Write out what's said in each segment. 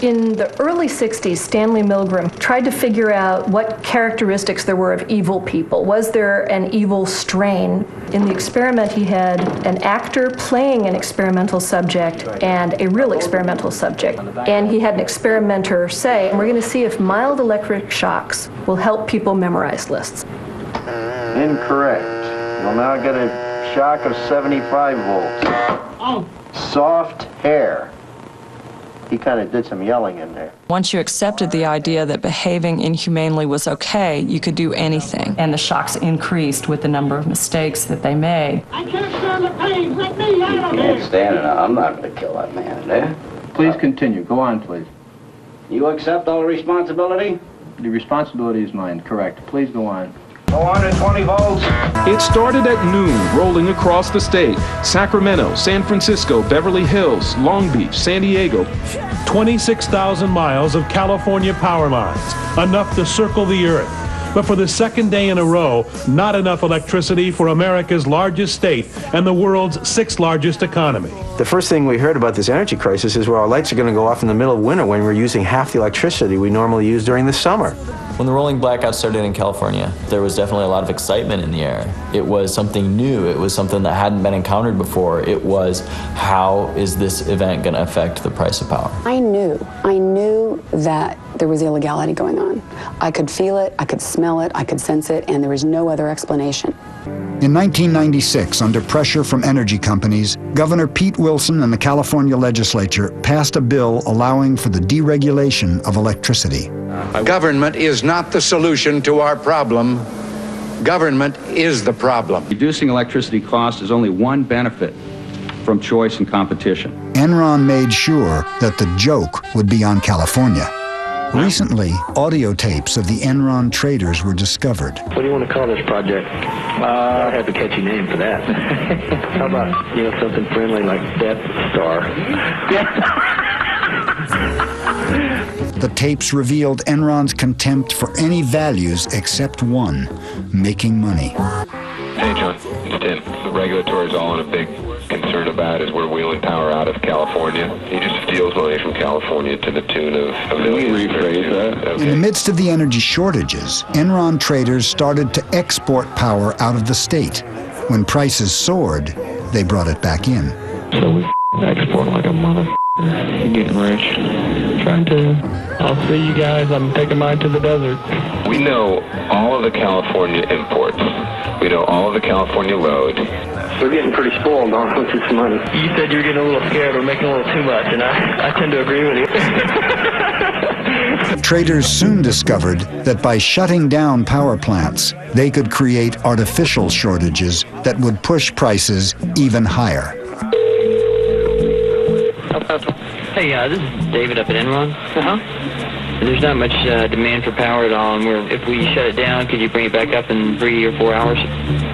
In the early 60s, Stanley Milgram tried to figure out what characteristics there were of evil people. Was there an evil strain? In the experiment, he had an actor playing an experimental subject and a real experimental subject. And he had an experimenter say, we're going to see if mild electric shocks will help people memorize lists. Incorrect. You'll now get a shock of 75 volts. Oh. Soft hair. He kind of did some yelling in there. Once you accepted the idea that behaving inhumanely was okay, you could do anything. And the shocks increased with the number of mistakes that they made. I can't stand the pain. Let me out of here. Can't stand it. I'm not going to kill that man there. Please continue. Go on, please. You accept all the responsibility? The responsibility is mine, correct. Please go on. 420 volts. It started at noon, rolling across the state. Sacramento, San Francisco, Beverly Hills, Long Beach, San Diego. 26,000 miles of California power lines, enough to circle the earth. But for the second day in a row, not enough electricity for America's largest state and the world's sixth largest economy. The first thing we heard about this energy crisis is where our lights are going to go off in the middle of winter when we're using half the electricity we normally use during the summer. When the rolling blackout started in California, there was definitely a lot of excitement in the air. It was something new. It was something that hadn't been encountered before. It was, how is this event going to affect the price of power? I knew that there was illegality going on. I could feel it, I could smell it, I could sense it, and there was no other explanation. In 1996, under pressure from energy companies, Governor Pete Wilson and the California legislature passed a bill allowing for the deregulation of electricity. Government is not the solution to our problem. Government is the problem. Reducing electricity costs is only one benefit from choice and competition. Enron made sure that the joke would be on California. Recently, audio tapes of the Enron traders were discovered. What do you want to call this project? I have a catchy name for that. How about, something friendly like Death Star? The tapes revealed Enron's contempt for any values except one, making money. Hey, John, it's Tim. The regulatory is all in a big concern about is we're wheeling power out of California. He just steals money from California to the tune of $1 million. Can we rephrase that? Okay. In the midst of the energy shortages, Enron traders started to export power out of the state. When prices soared, they brought it back in. So we export like a mother. Getting rich. Trying to. I'll see you guys. I'm taking mine to the desert. We know all of the California imports. We know all of the California load. We're getting pretty spoiled on with this money. You said you were getting a little scared. We're making a little too much, and I tend to agree with you. Traders soon discovered that by shutting down power plants, they could create artificial shortages that would push prices even higher. Hey, this is David up at Enron. There's not much demand for power at all, and if we shut it down, could you bring it back up in 3 or 4 hours?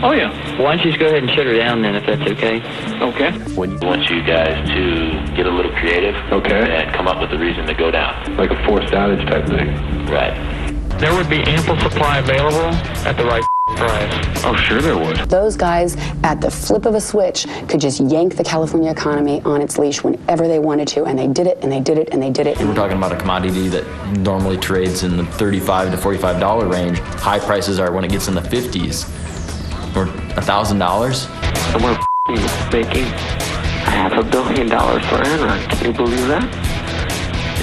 Oh, yeah. Why don't you just go ahead and shut her down then, if that's okay? Okay. We want you guys to get a little creative. Okay. And come up with a reason to go down. Like a forced outage type thing. Right. There would be ample supply available at the right price. Oh, sure there would. Those guys, at the flip of a switch, could just yank the California economy on its leash whenever they wanted to, and they did it, and they did it, and they did it. We're talking about a commodity that normally trades in the $35 to $45 range. High prices are when it gets in the 50s or $1,000. And we're making $500 million for Enron. Can you believe that?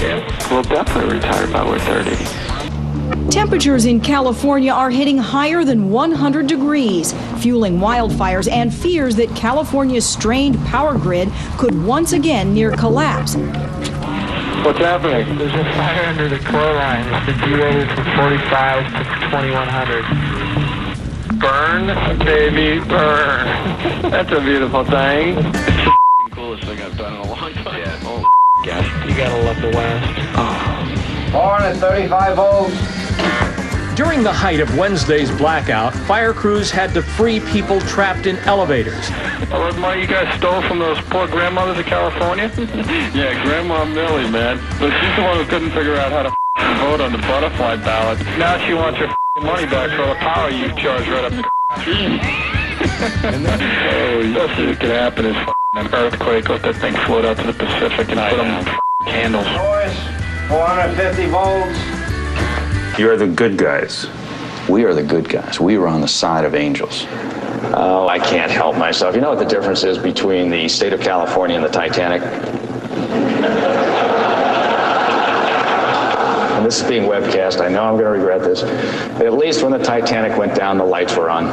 Yeah. We'll definitely retire by we're 30. Temperatures in California are hitting higher than 100 degrees, fueling wildfires and fears that California's strained power grid could once again near collapse. What's happening? There's a fire under the core line. It's been derated from 45 to 2100. Burn, baby, burn. That's a beautiful thing. It's the coolest thing I've done in a long time. Yeah. Oh, gosh. You gotta love the West. Oh. 435 volts. During the height of Wednesday's blackout, fire crews had to free people trapped in elevators. All that money you guys stole from those poor grandmothers of California? Yeah, Grandma Millie, man. But she's the one who couldn't figure out how to vote on the butterfly ballot. Now she wants her money back for all the power you charged right up the And then, best thing that could happen is an earthquake, let that thing float out to the Pacific and put them candles. Boys, 450 volts. You're the good guys. We are the good guys. We were on the side of angels. Oh, I can't help myself. You know what the difference is between the state of California and the Titanic? And this is being webcast. I know I'm going to regret this. But at least when the Titanic went down, the lights were on.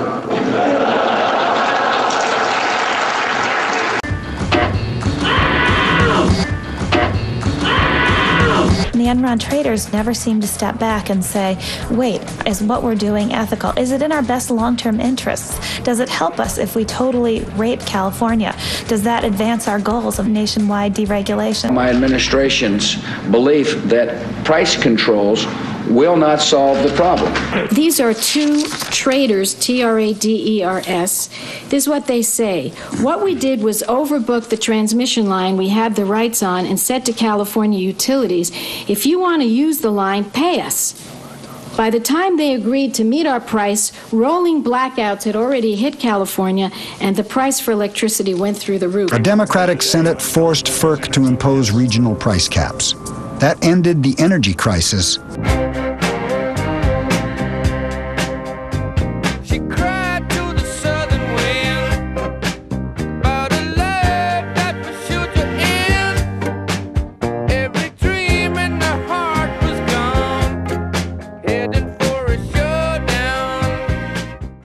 The Enron traders never seem to step back and say, wait, is what we're doing ethical? Is it in our best long-term interests? Does it help us if we totally rape California? Does that advance our goals of nationwide deregulation? My administration's belief that price controls will not solve the problem. These are two traders, Traders. This is what they say. What we did was overbook the transmission line we had the rights on and said to California utilities, if you want to use the line, pay us. By the time they agreed to meet our price, rolling blackouts had already hit California, and the price for electricity went through the roof. A Democratic Senate forced FERC to impose regional price caps. That ended the energy crisis